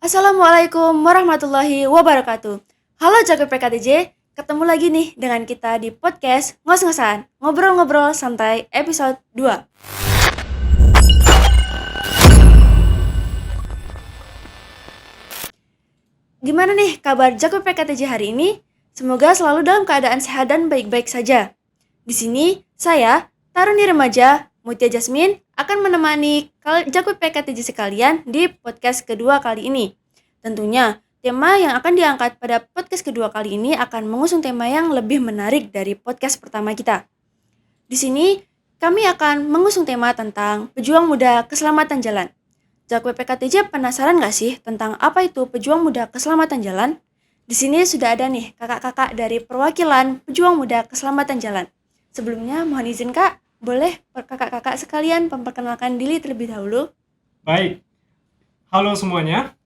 Assalamualaikum warahmatullahi wabarakatuh. Halo jago PKTJ, ketemu lagi nih dengan kita di podcast Ngos-ngosan, ngobrol-ngobrol santai episode 2. Gimana nih kabar jago PKTJ hari ini? Semoga selalu dalam keadaan sehat dan baik-baik saja. Di sini, saya, Taruni Remaja, Mutia Jasmine, akan menemani jago PKTJ sekalian di podcast kedua kali ini. Tentunya, tema yang akan diangkat pada podcast kedua kali ini akan mengusung tema yang lebih menarik dari podcast pertama kita. Di sini, kami akan mengusung tema tentang pejuang muda keselamatan jalan. Jago PKTJ penasaran nggak sih tentang apa itu pejuang muda keselamatan jalan? Di sini sudah ada nih kakak-kakak dari perwakilan pejuang muda keselamatan jalan. Sebelumnya mohon izin kak, boleh kakak-kakak sekalian memperkenalkan diri terlebih dahulu? Baik, halo semuanya.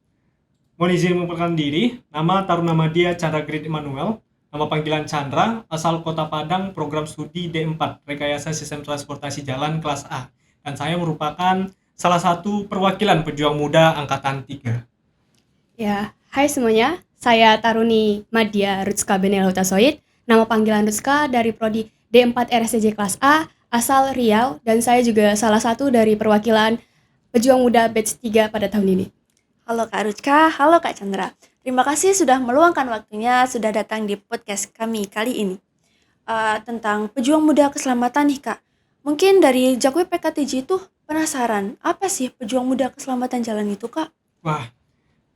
Mohon izin memperkenalkan diri, nama Taruna Madya Chandra Grid Emmanuel, nama panggilan Chandra, asal Kota Padang, program studi D4, Rekayasa Sistem Transportasi Jalan kelas A. Dan saya merupakan salah satu perwakilan pejuang muda Angkatan 3. Ya, hai semuanya. Saya Taruni Madya Rutska Benel Hutasoid, nama panggilan Rutska dari Prodi D4 RSCJ kelas A, asal Riau, dan saya juga salah satu dari perwakilan pejuang muda batch 3 pada tahun ini. Halo Kak Rutska, halo Kak Chandra. Terima kasih sudah meluangkan waktunya, sudah datang di podcast kami kali ini. Tentang pejuang muda keselamatan nih Kak. Mungkin dari Jakwe PKTJ itu penasaran, apa sih pejuang muda keselamatan jalan itu Kak? Wah,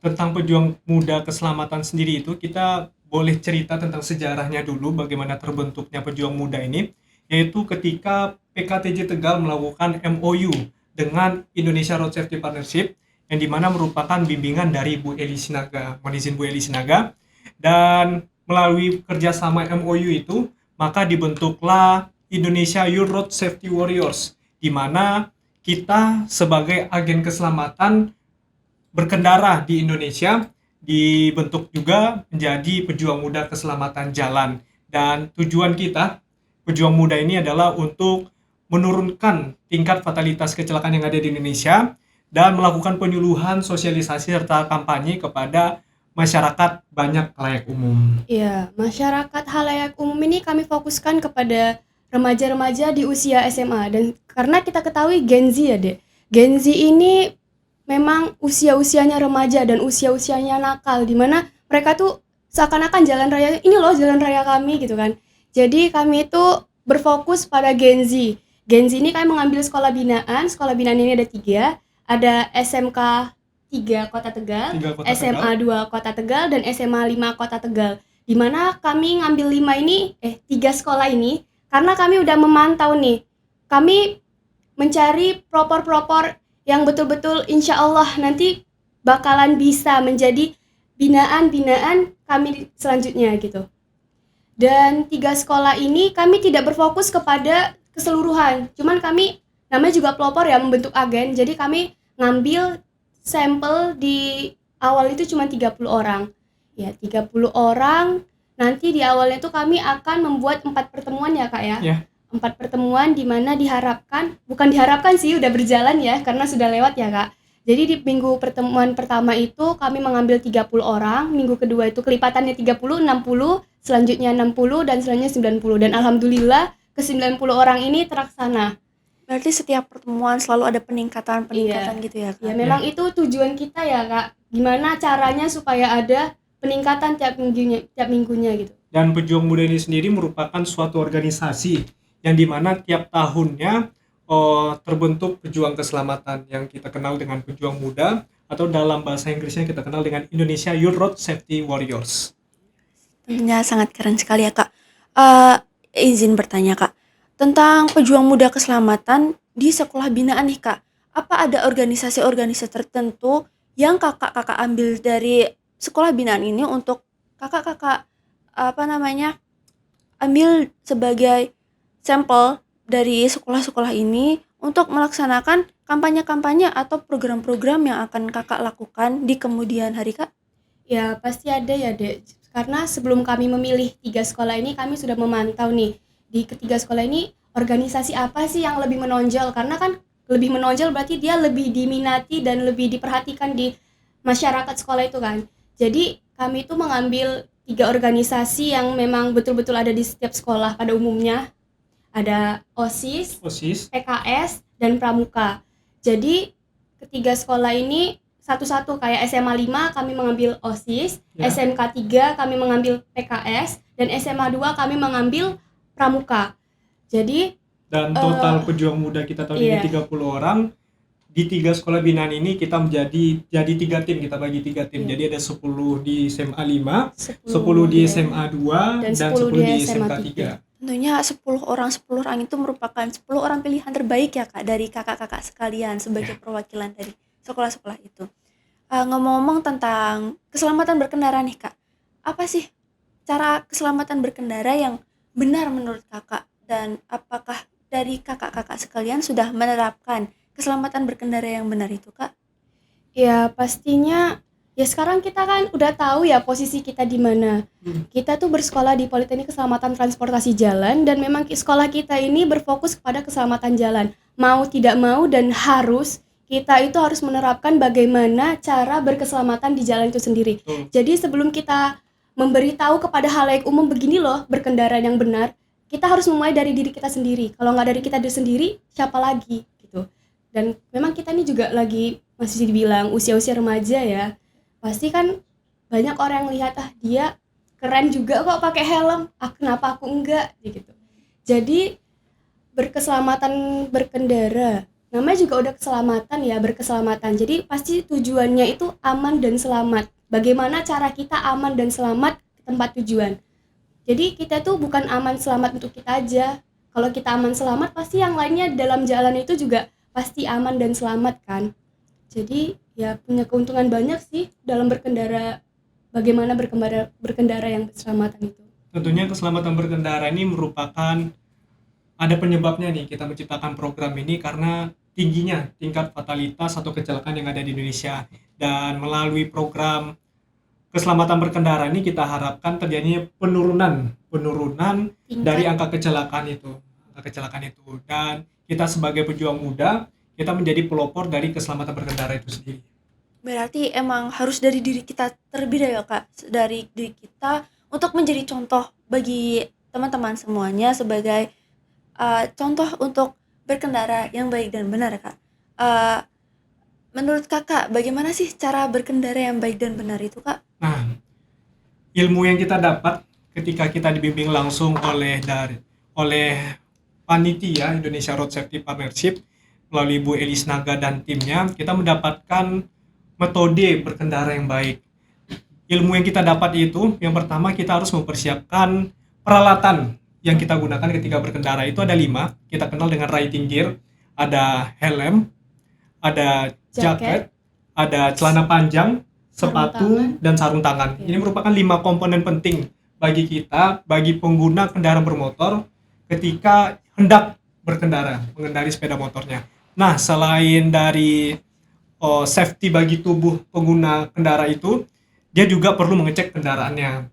tentang pejuang muda keselamatan sendiri itu kita boleh cerita tentang sejarahnya dulu, bagaimana terbentuknya pejuang muda ini, yaitu ketika PKTJ Tegal melakukan MOU dengan Indonesia Road Safety Partnership, yang dimana merupakan bimbingan dari Bu Eli Sinaga, mohon izin Bu Eli Sinaga, dan melalui kerjasama MOU itu, maka dibentuklah Indonesia Youth Road Safety Warriors, di mana kita sebagai agen keselamatan berkendara di Indonesia dibentuk juga menjadi pejuang muda keselamatan jalan. Dan tujuan kita, pejuang muda ini adalah untuk menurunkan tingkat fatalitas kecelakaan yang ada di Indonesia dan melakukan penyuluhan, sosialisasi, serta kampanye kepada masyarakat banyak halayak umum. Iya, masyarakat halayak umum ini kami fokuskan kepada remaja-remaja di usia SMA, dan karena kita ketahui Gen Z ya Dek, Gen Z ini memang usia-usianya remaja dan usia-usianya nakal, dimana mereka tuh seakan-akan jalan raya, ini loh jalan raya kami gitu kan. Jadi kami itu berfokus pada Gen Z. Gen Z ini kami mengambil sekolah binaan ini ada 3, ada SMK 3 Kota Tegal, SMA 2 Kota Tegal, dan SMA 5 Kota Tegal. Dimana kami ngambil 3 sekolah ini karena kami udah memantau nih, kami mencari pelopor-pelopor yang betul-betul insya Allah nanti bakalan bisa menjadi binaan-binaan kami selanjutnya gitu. Dan 3 sekolah ini kami tidak berfokus kepada keseluruhan, cuman kami namanya juga pelopor ya, membentuk agen, jadi kami ngambil sampel di awal itu cuma 30 orang. Ya, 30 orang. Nanti di awalnya itu kami akan membuat 4 pertemuan ya Kak ya. Ya. 4 pertemuan di mana bukan diharapkan sih, udah berjalan ya karena sudah lewat ya Kak. Jadi di minggu pertemuan pertama itu kami mengambil 30 orang, minggu kedua itu kelipatannya 30, 60, selanjutnya 60, dan selanjutnya 90. Dan alhamdulillah ke 90 orang ini terlaksana. Berarti setiap pertemuan selalu ada peningkatan gitu ya Kak? Ya memang itu tujuan kita ya Kak. Gimana caranya supaya ada peningkatan tiap minggunya gitu. Dan pejuang muda ini sendiri merupakan suatu organisasi yang dimana tiap tahunnya terbentuk pejuang keselamatan yang kita kenal dengan pejuang muda, atau dalam bahasa Inggrisnya kita kenal dengan Indonesia Youth Road Safety Warriors. Tentunya sangat keren sekali ya Kak. Izin bertanya Kak, tentang pejuang muda keselamatan di sekolah binaan nih Kak, apa ada organisasi-organisasi tertentu yang kakak-kakak ambil dari sekolah binaan ini untuk kakak-kakak ambil sebagai sampel dari sekolah-sekolah ini untuk melaksanakan kampanye-kampanye atau program-program yang akan kakak lakukan di kemudian hari Kak? Ya pasti ada ya Dek, karena sebelum kami memilih 3 sekolah ini kami sudah memantau nih di ketiga sekolah ini organisasi apa sih yang lebih menonjol, karena kan lebih menonjol berarti dia lebih diminati dan lebih diperhatikan di masyarakat sekolah itu kan. Jadi kami itu mengambil 3 organisasi yang memang betul-betul ada di setiap sekolah pada umumnya. Ada OSIS, OSIS. PKS, dan Pramuka. Jadi ketiga sekolah ini satu-satu, kayak SMA 5 kami mengambil OSIS, Ya. SMK 3 kami mengambil PKS, dan SMA 2 kami mengambil Pramuka. Jadi Dan total pejuang muda kita tahun ini iya. 30 orang. Di 3 sekolah binaan ini kita jadi 3 tim, kita bagi 3 tim. Iya. Jadi ada 10 di SMA 5, 10 10 di SMA 2, dan dan 10 10 di di SMK SMA 3. Tentunya 10 orang itu merupakan 10 orang pilihan terbaik ya Kak dari kakak-kakak sekalian sebagai perwakilan dari sekolah-sekolah itu. Ngomong-ngomong tentang keselamatan berkendara nih Kak, apa sih cara keselamatan berkendara yang benar menurut Kakak, dan apakah dari kakak-kakak sekalian sudah menerapkan keselamatan berkendara yang benar itu Kak? Ya pastinya, ya sekarang kita kan udah tahu ya posisi kita di mana. Kita tuh bersekolah di Politeknik Keselamatan Transportasi Jalan, dan memang sekolah kita ini berfokus kepada keselamatan jalan. Mau tidak mau dan harus, kita itu harus menerapkan bagaimana cara berkeselamatan di jalan itu sendiri. Betul. Jadi sebelum kita memberitahu kepada halayak umum begini loh berkendara yang benar, kita harus memulai dari diri kita sendiri. Kalau nggak dari kita sendiri, siapa lagi gitu. Dan memang kita ini juga lagi masih dibilang usia-usia remaja ya. Pasti kan banyak orang yang lihat, dia keren juga kok pakai helm, kenapa aku enggak gitu. Jadi berkeselamatan berkendara, namanya juga udah keselamatan ya, berkeselamatan. Jadi pasti tujuannya itu aman dan selamat. Bagaimana cara kita aman dan selamat ke tempat tujuan. Jadi kita tuh bukan aman selamat untuk kita aja. Kalau kita aman selamat, pasti yang lainnya dalam jalan itu juga pasti aman dan selamat kan. Jadi ya punya keuntungan banyak sih dalam berkendara, bagaimana berkendara yang berkeselamatan itu. Tentunya keselamatan berkendara ini merupakan, ada penyebabnya nih kita menciptakan program ini karena tingginya tingkat fatalitas atau kecelakaan yang ada di Indonesia. Dan melalui program keselamatan berkendara ini kita harapkan terjadinya penurunan dari angka kecelakaan itu. Dan kita sebagai pejuang muda, kita menjadi pelopor dari keselamatan berkendara itu sendiri. Berarti emang harus dari diri kita terlebih dahulu Kak, dari diri kita untuk menjadi contoh bagi teman-teman semuanya sebagai contoh untuk berkendara yang baik dan benar Kak. Menurut Kakak, bagaimana sih cara berkendara yang baik dan benar itu Kak? Nah, ilmu yang kita dapat ketika kita dibimbing langsung oleh panitia Indonesia Road Safety Partnership melalui Bu Elis Naga dan timnya, kita mendapatkan metode berkendara yang baik. Ilmu yang kita dapat itu, yang pertama kita harus mempersiapkan peralatan yang kita gunakan ketika berkendara. Itu ada 5, kita kenal dengan riding gear, ada helm, ada jaket, ada celana panjang, sepatu, dan sarung tangan. Ini merupakan 5 komponen penting bagi kita, bagi pengguna kendaraan bermotor ketika hendak berkendara, mengendari sepeda motornya. Nah, selain dari safety bagi tubuh pengguna kendaraan itu, dia juga perlu mengecek kendaraannya.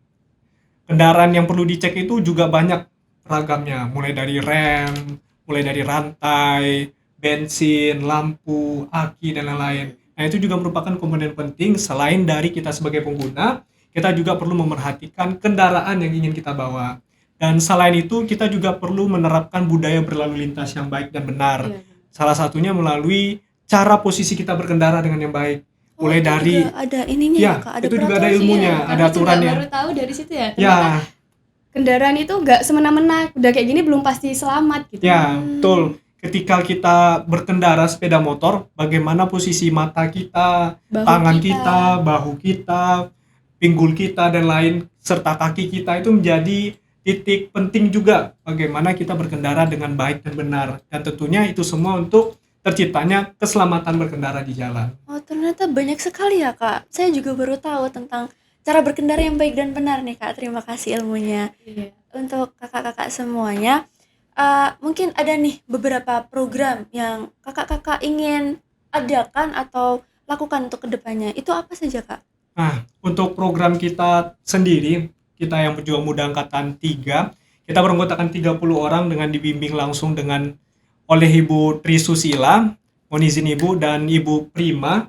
Kendaraan yang perlu dicek itu juga banyak ragamnya, mulai dari rem, mulai dari rantai, bensin, lampu, aki, dan lain-lain. Nah, itu juga merupakan komponen penting. Selain dari kita sebagai pengguna, kita juga perlu memerhatikan kendaraan yang ingin kita bawa. Dan selain itu, kita juga perlu menerapkan budaya berlalu lintas yang baik dan benar. Salah satunya melalui cara posisi kita berkendara dengan yang baik. Mulai itu dari juga ada ininya ya, Kak, ada itu juga ada peraturan ilmunya, Kami ada aturannya. juga baru tahu dari situ ya. Ya, Ternyata kendaraan itu nggak semena-mena, udah kayak gini belum pasti selamat gitu. ya, betul. Ketika kita berkendara sepeda motor, bagaimana posisi mata kita, Bahu tangan kita. kita, bahu kita, pinggul kita, dan lain, serta kaki kita itu menjadi titik penting juga bagaimana kita berkendara dengan baik dan benar. Dan tentunya itu semua untuk terciptanya keselamatan berkendara di jalan. Oh, ternyata banyak sekali ya Kak. Saya juga baru tahu tentang cara berkendara yang baik dan benar nih Kak. Terima kasih ilmunya. Iya. Untuk kakak-kakak semuanya, mungkin ada nih beberapa program yang kakak-kakak ingin adakan atau lakukan untuk kedepannya. Itu apa saja Kak? Nah, untuk program kita sendiri, kita yang pejuang muda angkatan 3, kita beranggotakan 30 orang dengan dibimbing langsung oleh Ibu Tri Susila, mohon izin Ibu, dan Ibu Prima.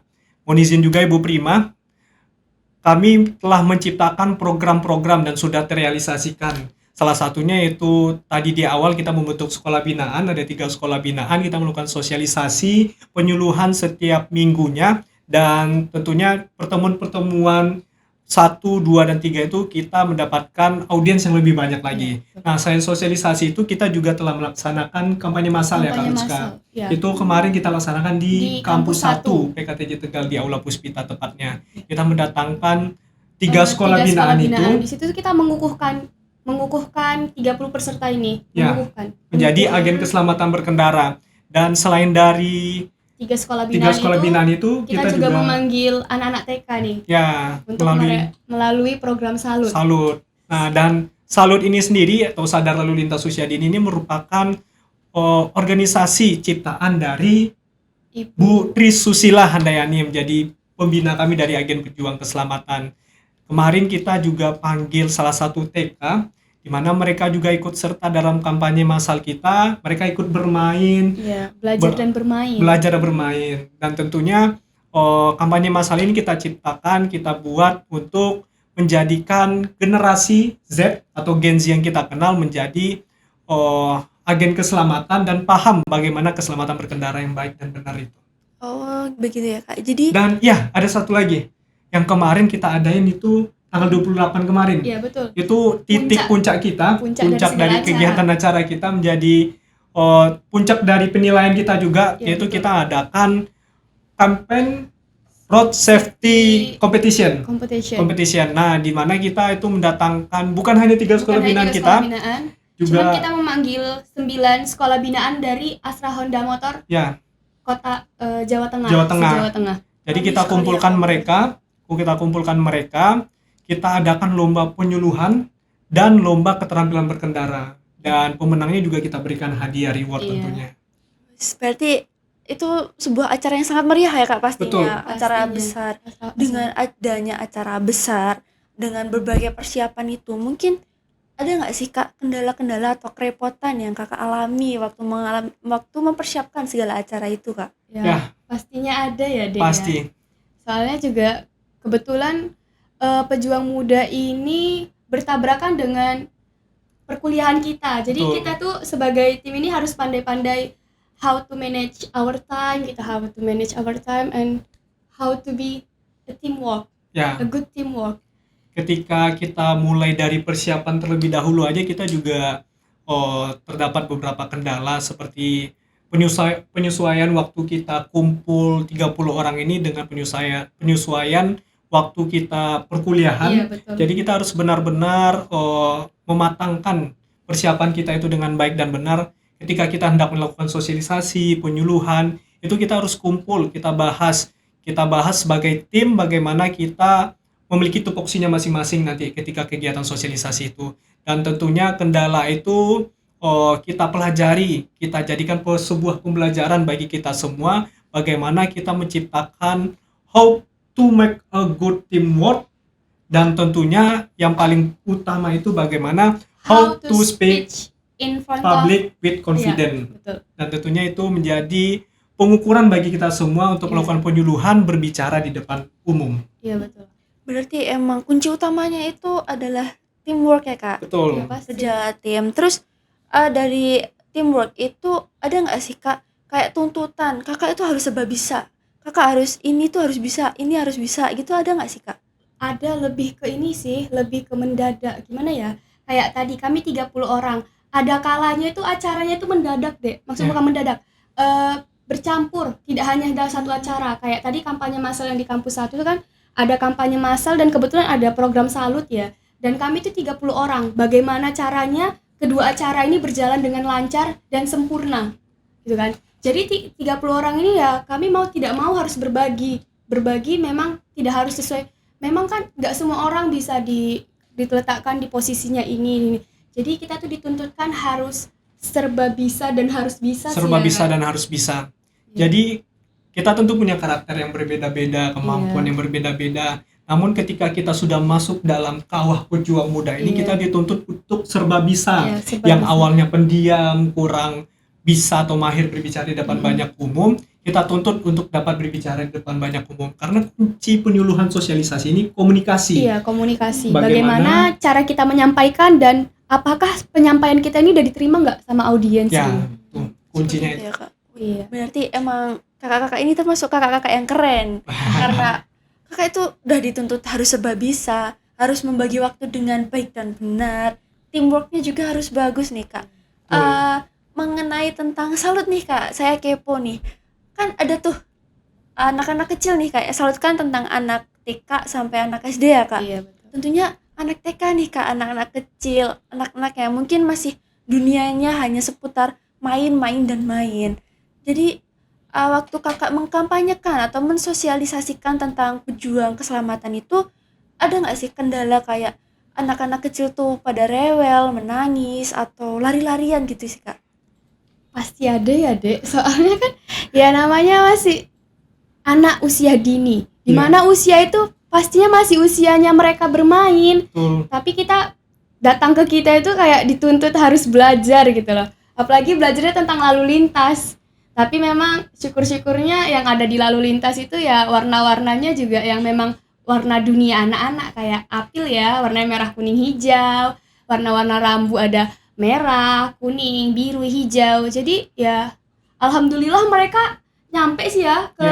mohon izin juga Ibu Prima, kami telah menciptakan program-program dan sudah terrealisasikan. Salah satunya itu tadi di awal kita membentuk sekolah binaan, ada 3 sekolah binaan, kita melakukan sosialisasi, penyuluhan setiap minggunya, dan tentunya pertemuan-pertemuan 1, 2, dan 3 itu kita mendapatkan audiens yang lebih banyak lagi. Nah, selain sosialisasi itu kita juga telah melaksanakan kampanye massal ya Kak Kampanye Rizka. massal, ya. Itu kemarin kita laksanakan di Di Kampus Kampus 1 PKTJ Tegal di Aula Puspita tepatnya. Kita mendatangkan 3 sekolah binaan itu Di situ kita mengukuhkan 30 peserta ini, Ya, mengukuhkan menjadi agen keselamatan berkendara. Dan selain dari 3 sekolah 3 sekolah binaan itu kita juga memanggil anak-anak TK nih ya untuk melalui program salut. salut. Nah, dan salut ini sendiri atau Sadar Lalu Lintas Usia Dini ini merupakan organisasi ciptaan dari Ibu. Bu Tris Susila Handayani, menjadi pembina kami dari agen pejuang keselamatan. Kemarin kita juga panggil salah satu TK di mana mereka juga ikut serta dalam kampanye massal kita. Mereka ikut bermain, Ya, belajar dan bermain. belajar dan bermain. Dan tentunya kampanye massal ini kita ciptakan, kita buat untuk menjadikan generasi Z atau Gen Z yang kita kenal menjadi agen keselamatan dan paham bagaimana keselamatan berkendara yang baik dan benar itu. Oh, begitu ya Kak. Jadi Dan ya, ada satu lagi yang kemarin kita adain itu tanggal 28 kemarin. Iya, betul. Itu titik puncak kita, Puncak dari segala kegiatan acara kita menjadi puncak dari penilaian kita juga, Ya, yaitu betul. kita adakan campaign road safety competition. Competition. Nah, di mana kita itu mendatangkan bukan hanya 3 sekolah Bukan hanya binaan 3 kita, sekolah binaan, juga cuman kita memanggil 9 sekolah binaan dari Astra Honda Motor ya. Kota Jawa Tengah. Jawa Tengah. Jawa Tengah. Jadi Bagus kita sekali kumpulkan ya. mereka, kita adakan lomba penyuluhan dan lomba keterampilan berkendara. Dan pemenangnya juga kita berikan hadiah reward Iya. tentunya. berarti itu sebuah acara yang sangat meriah ya Kak pastinya. Betul. Acara Pastinya. besar. Dengan adanya acara besar, dengan berbagai persiapan itu, mungkin ada nggak sih Kak kendala-kendala atau kerepotan yang Kakak alami waktu mempersiapkan segala acara itu Kak? Ya. Pastinya ada ya, Dek. Pasti. Ya. Soalnya juga kebetulan pejuang muda ini bertabrakan dengan perkuliahan kita. Jadi Betul. kita tuh sebagai tim ini harus pandai-pandai how to manage our time, and how to be a teamwork, Ya, a good teamwork. ketika kita mulai dari persiapan terlebih dahulu aja kita juga terdapat beberapa kendala seperti penyesuaian waktu kita kumpul 30 orang ini dengan penyesuaian waktu kita perkuliahan. Iya, betul. Jadi kita harus benar-benar mematangkan persiapan kita itu dengan baik dan benar. Ketika kita hendak melakukan sosialisasi, penyuluhan, itu kita harus kumpul, kita bahas sebagai tim bagaimana kita memiliki tupoksinya masing-masing nanti ketika kegiatan sosialisasi itu. Dan tentunya kendala itu kita pelajari, kita jadikan sebuah pembelajaran bagi kita semua bagaimana kita menciptakan how to make a good teamwork, dan tentunya yang paling utama itu bagaimana how to speak in front public with confidence. Iya, betul. Dan tentunya itu menjadi pengukuran bagi kita semua untuk Iya. melakukan penyuluhan berbicara di depan umum. Iya, betul. Berarti emang kunci utamanya itu adalah teamwork ya Kak? Betul. Iya, pasti. Kerja tim. Terus dari teamwork itu ada nggak sih Kak kayak tuntutan Kakak itu harus serba bisa, Kakak harus ini tuh harus bisa, ini harus bisa gitu, ada nggak sih Kak? Ada lebih ke ini sih, lebih ke mendadak. Gimana ya? Kayak tadi kami 30 orang. Ada kalanya itu acaranya itu mendadak, Dek. Maksudnya Ya. bukan mendadak. Bercampur, tidak hanya dalam satu acara. Kayak tadi kampanye massal yang di kampus 1 itu kan ada kampanye massal dan kebetulan ada program salut ya. Dan kami itu 30 orang. Bagaimana caranya kedua acara ini berjalan dengan lancar dan sempurna. Gitu kan. Jadi 30 orang ini ya kami mau tidak mau harus berbagi. Berbagi memang tidak harus sesuai. Memang kan nggak semua orang bisa diletakkan di posisinya ini. Jadi kita tuh dituntutkan harus serba bisa dan harus bisa sih Serba ya, bisa kan? dan harus bisa. Iya. Jadi kita tentu punya karakter yang berbeda-beda, kemampuan Iya. yang berbeda-beda. Namun ketika kita sudah masuk dalam kawah pejuang muda ini, Iya. kita dituntut untuk serba bisa. Iya, serba Yang bisa. awalnya pendiam, kurang bisa atau mahir berbicara di depan banyak umum, kita tuntut untuk dapat berbicara di depan banyak umum. Karena kunci penyuluhan sosialisasi ini komunikasi. Iya, komunikasi. Bagaimana- Bagaimana cara kita menyampaikan dan apakah penyampaian kita ini udah diterima nggak sama audiens? Ya, tuh kuncinya Seperti itu. itu ya, Kak. Iya. Berarti emang kakak-kakak ini termasuk kakak-kakak yang keren. Karena kakak itu udah dituntut harus serba bisa, harus membagi waktu dengan baik dan benar. Teamworknya juga harus bagus nih, Kak. Mengenai tentang salut nih, Kak, saya kepo nih. Kan ada tuh anak-anak kecil nih, Kak. Salut kan tentang anak TK sampai anak SD ya, Kak. Iya, betul. Tentunya anak TK nih, Kak, anak-anak kecil, anak-anak yang mungkin masih dunianya hanya seputar main-main dan main. Jadi waktu kakak mengkampanyekan atau mensosialisasikan tentang pejuang keselamatan itu, ada nggak sih kendala kayak anak-anak kecil tuh pada rewel, menangis, atau lari-larian gitu sih, Kak? Pasti ada ya, Dek. Soalnya kan ya namanya masih anak usia dini. Dimana usia itu pastinya masih usianya mereka bermain. Betul. Tapi kita datang ke kita itu kayak dituntut harus belajar gitu loh. Apalagi belajarnya tentang lalu lintas. Tapi memang syukur-syukurnya yang ada di lalu lintas itu ya warna-warnanya juga yang memang warna dunia anak-anak, kayak apel ya, warnanya merah, kuning, hijau. Warna-warna rambu ada merah, kuning, biru, hijau. Jadi ya alhamdulillah mereka nyampe sih ya ke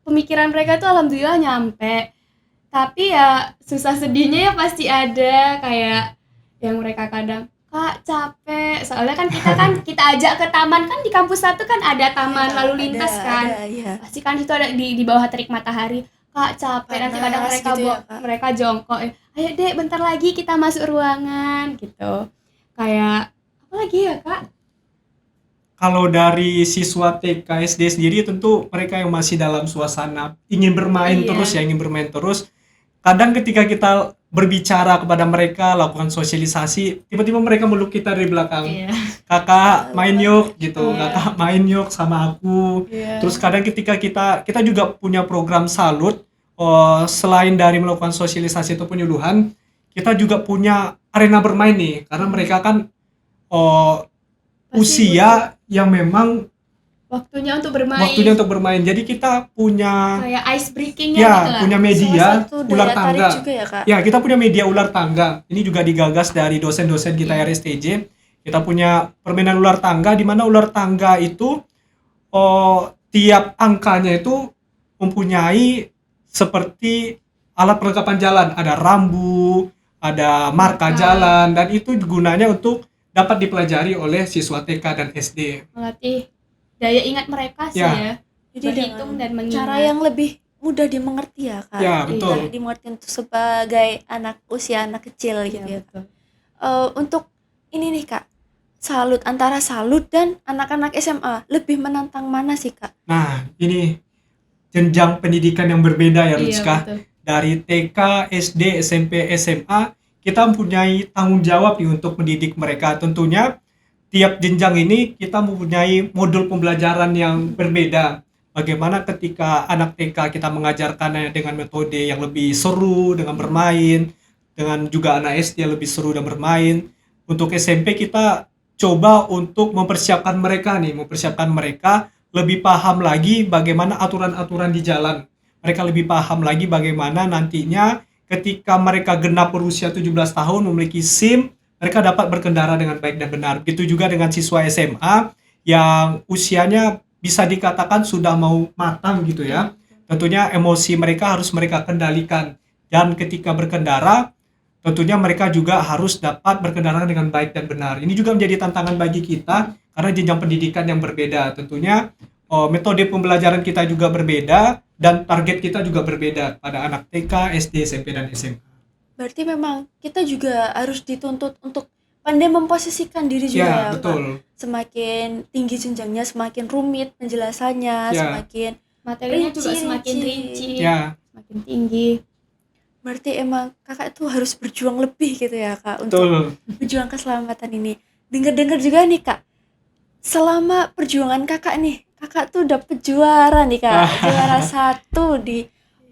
pemikiran mereka tuh, alhamdulillah nyampe. Tapi ya susah sedihnya ya pasti ada, kayak yang mereka kadang, Kak capek, soalnya kan kita ajak ke taman, kan di kampus satu kan ada taman lalu lintas kan. Ada, iya. Pasti kan itu ada di bawah terik matahari. Kak capek, nanti kadang Panas mereka gitu ya, Kak. mereka jongkok, ayo Dek bentar lagi kita masuk ruangan gitu. Kayak apa lagi ya, Kak? Kalau dari siswa TK SD sendiri, tentu mereka yang masih dalam suasana ingin bermain Iya. terus ya, ingin bermain terus. Kadang ketika kita berbicara kepada mereka, lakukan sosialisasi, tiba-tiba mereka meluk kita dari belakang. Iya. Kakak main yuk gitu, Iya. kakak main yuk sama aku. Iya. Terus kadang ketika kita juga punya program salut, selain dari melakukan sosialisasi atau penyuluhan, kita juga punya arena bermain nih, karena mereka kan Pasti usia yang memang waktunya untuk bermain. waktunya untuk bermain. Jadi kita punya Kayak ice breakingnya ya gitu lah. punya Salah media satu ular daya tarik tangga. juga ya, Kak. Ya, kita punya media ular tangga. Ini juga digagas dari dosen-dosen kita RSTJ. Kita punya permainan ular tangga, di mana ular tangga itu tiap angkanya itu mempunyai seperti alat perlengkapan jalan. Ada rambu, ada marka jalan, dan itu gunanya untuk dapat dipelajari oleh siswa TK dan SD. Melatih daya ingat mereka sih Ya. ya. Jadi Berhitung dengan dan mengingat. cara yang lebih mudah dimengerti ya, Kak. Ya, betul. Mudah dimengerti untuk sebagai anak kecil gitu ya. betul. Untuk ini nih, Kak, antara salut dan anak-anak SMA lebih menantang mana sih, Kak? Nah, ini jenjang pendidikan yang berbeda ya, Iya, Rizka. betul. Dari TK, SD, SMP, SMA, kita mempunyai tanggung jawab nih untuk mendidik mereka. Tentunya tiap jenjang ini kita mempunyai modul pembelajaran yang berbeda. Bagaimana ketika anak TK kita mengajarkannya dengan metode yang lebih seru, dengan bermain, dengan juga anak SD yang lebih seru dan bermain. Untuk SMP kita coba untuk mempersiapkan mereka lebih paham lagi bagaimana aturan-aturan di jalan. Mereka lebih paham lagi bagaimana nantinya ketika mereka genap berusia 17 tahun memiliki SIM, mereka dapat berkendara dengan baik dan benar. Begitu juga dengan siswa SMA yang usianya bisa dikatakan sudah mau matang gitu ya. Tentunya emosi mereka harus mereka kendalikan. Dan ketika berkendara, tentunya mereka juga harus dapat berkendara dengan baik dan benar. Ini juga menjadi tantangan bagi kita karena jenjang pendidikan yang berbeda. Tentunya metode pembelajaran kita juga berbeda dan target kita juga berbeda pada anak TK, SD, SMP, dan SMA. Berarti memang kita juga harus dituntut untuk pandai memposisikan diri juga ya, Kak. Betul. Semakin tinggi jenjangnya, semakin rumit penjelasannya, Ya. semakin Materinya juga Rinci, semakin rinci. rinci, Ya, semakin tinggi. berarti emang kakak tuh harus berjuang lebih gitu ya, Kak, untuk betul. berjuang keselamatan ini. Dengar-dengar juga nih, Kak, selama perjuangan kakak nih, kakak tuh dapet juara nih, Kak. Juara 1 di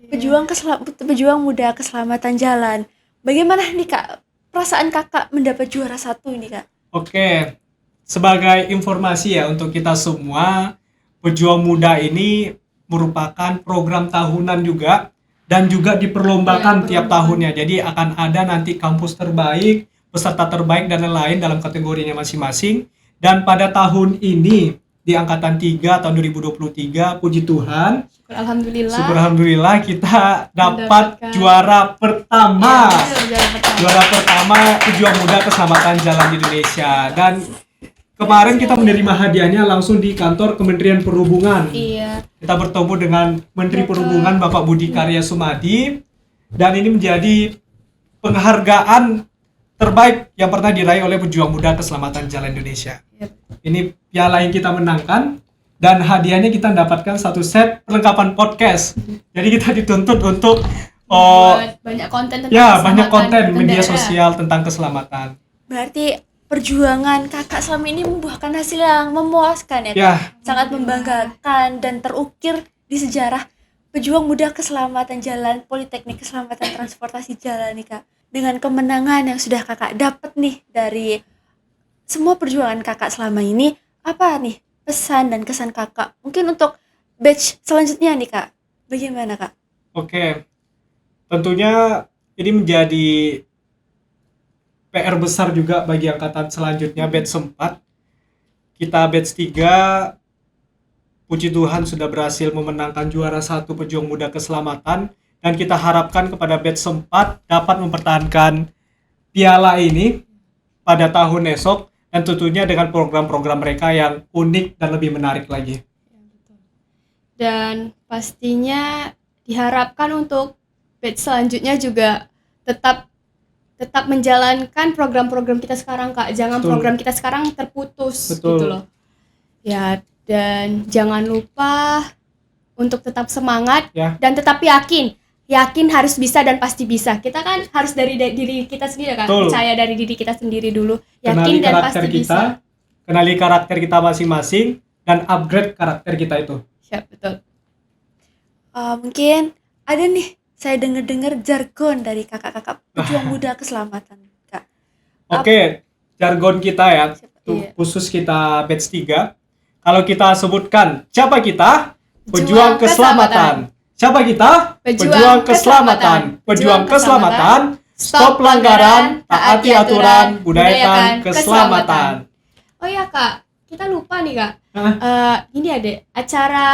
pejuang muda keselamatan jalan. Bagaimana nih, Kak, perasaan kakak mendapat juara 1 ini, Kak? Oke, sebagai informasi ya untuk kita semua, Pejuang Muda ini merupakan program tahunan juga dan juga diperlombakan tiap tahunnya. Jadi akan ada nanti kampus terbaik, peserta terbaik dan lain-lain dalam kategorinya masing-masing. Dan pada tahun ini di angkatan 3 tahun 2023, puji Tuhan, Alhamdulillah kita dapat Mendapatkan juara pertama. Juara pertama. Juara pertama Pejuang Muda Keselamatan Jalan di Indonesia. Dan kemarin kita menerima hadiahnya langsung di kantor Kementerian Perhubungan. Iya. Kita bertemu dengan Menteri Perhubungan Bapak Budi Karya Sumadi, dan ini menjadi penghargaan terbaik yang pernah diraih oleh Pejuang Muda Keselamatan Jalan Indonesia. Yep. Ini piala yang kita menangkan dan hadiahnya kita mendapatkan satu set perlengkapan podcast. Jadi kita dituntut untuk Buat banyak konten tentang banyak konten keselamatan media berkendara. sosial tentang keselamatan. Berarti perjuangan kakak selama ini membuahkan hasil yang memuaskan ya, Kak? Ya, Sangat membanggakan dan terukir di sejarah Pejuang Muda Keselamatan Jalan Politeknik Keselamatan Transportasi Jalan nih, Kak. Dengan kemenangan yang sudah kakak dapat nih dari semua perjuangan kakak selama ini, apa nih pesan dan kesan kakak mungkin untuk batch selanjutnya nih, Kak? Bagaimana, Kak? oke. Tentunya ini menjadi PR besar juga bagi angkatan selanjutnya, batch 4. Kita batch 3, puji Tuhan sudah berhasil memenangkan juara 1 Pejuang Muda Keselamatan, dan kita harapkan kepada batch 4 dapat mempertahankan piala ini pada tahun esok, dan tentunya dengan program-program mereka yang unik dan lebih menarik lagi. Dan pastinya diharapkan untuk batch selanjutnya juga tetap menjalankan program-program kita sekarang, Kak. Jangan Betul. program kita sekarang terputus Betul. gitu loh. Ya, dan jangan lupa untuk tetap semangat Ya. dan tetap yakin harus bisa dan pasti bisa. Kita kan harus dari diri kita sendiri, kan? Betul. Percaya dari diri kita sendiri dulu. Yakin Kenali dan karakter pasti kita, bisa. kenali karakter kita masing-masing, dan upgrade karakter kita itu. Siap, betul. Mungkin ada nih, saya dengar jargon dari kakak-kakak Pejuang Muda Keselamatan, Kak. Oke, jargon kita ya, Iya. khusus kita batch 3. Kalau kita sebutkan, siapa kita? Pejuang Pejuang Keselamatan. Siapa kita? Pejuang Keselamatan. Pejuang Keselamatan. Stop pelanggaran, taati aturan, budayakan keselamatan. Oh ya, Kak, kita lupa nih, Kak. Hah? Ini ada acara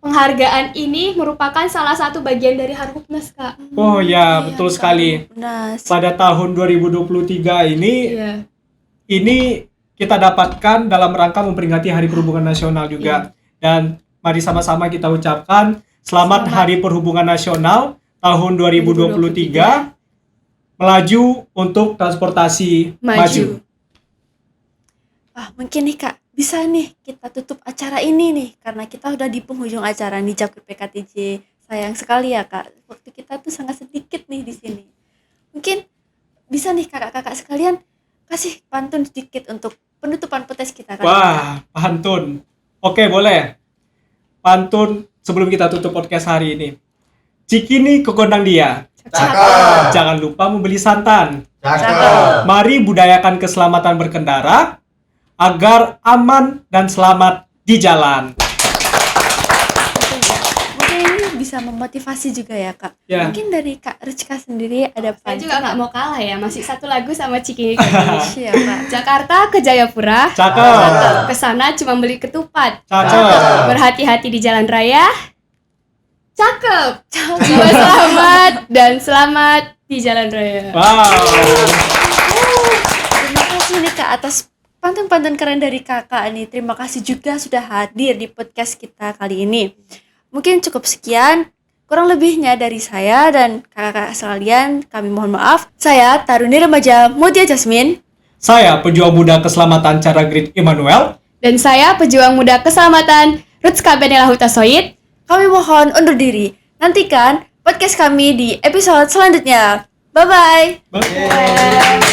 penghargaan ini merupakan salah satu bagian dari Harhubnas, Kak. Oh ya, betul Kak. sekali. Benar. Pada tahun 2023 Iya. ini kita dapatkan dalam rangka memperingati Hari Perhubungan Nasional juga. Dan mari sama-sama kita ucapkan selamat Hari Perhubungan Nasional tahun 2023. Melaju untuk transportasi maju. Mungkin nih, Kak, bisa nih kita tutup acara ini nih, karena kita udah di penghujung acara nih Jakut PKTJ. Sayang sekali ya, Kak, waktu kita tuh sangat sedikit nih di sini. Mungkin bisa nih kakak-kakak sekalian kasih pantun sedikit untuk penutupan podcast kita kali ini, Kak. Wah, pantun. Oke, boleh. Pantun sebelum kita tutup podcast hari ini. Cikini ke gondang dia. Cakep. Jangan lupa membeli santan. Cakep. Mari budayakan keselamatan berkendara agar aman dan selamat di jalan. Mungkin ini bisa memotivasi juga ya, Kak. Ya. Mungkin dari Kak Rizka sendiri ada Saya pantun. juga nggak mau kalah ya, masih satu lagu sama Cikini. Siap, Kak. Jakarta ke Jayapura, Cakep. ke sana cuma beli ketupat. Cakep. Berhati-hati di jalan raya. Cakep. Jiwa selamat dan selamat di jalan raya. Wow. Terima kasih nih, Kak, atas pantun-pantun keren dari kakak nih. Terima kasih juga sudah hadir di podcast kita kali ini. Mungkin cukup sekian, kurang lebihnya dari saya dan kakak-kakak sekalian, kami mohon maaf. Saya Taruni Remaja Mutia Jasmine. Saya pejuang muda keselamatan cara Grid Immanuel. Dan saya pejuang muda keselamatan Rutska Benela Hutasoid. Kami mohon undur diri. Nantikan podcast kami di episode selanjutnya. Bye-bye. Bye.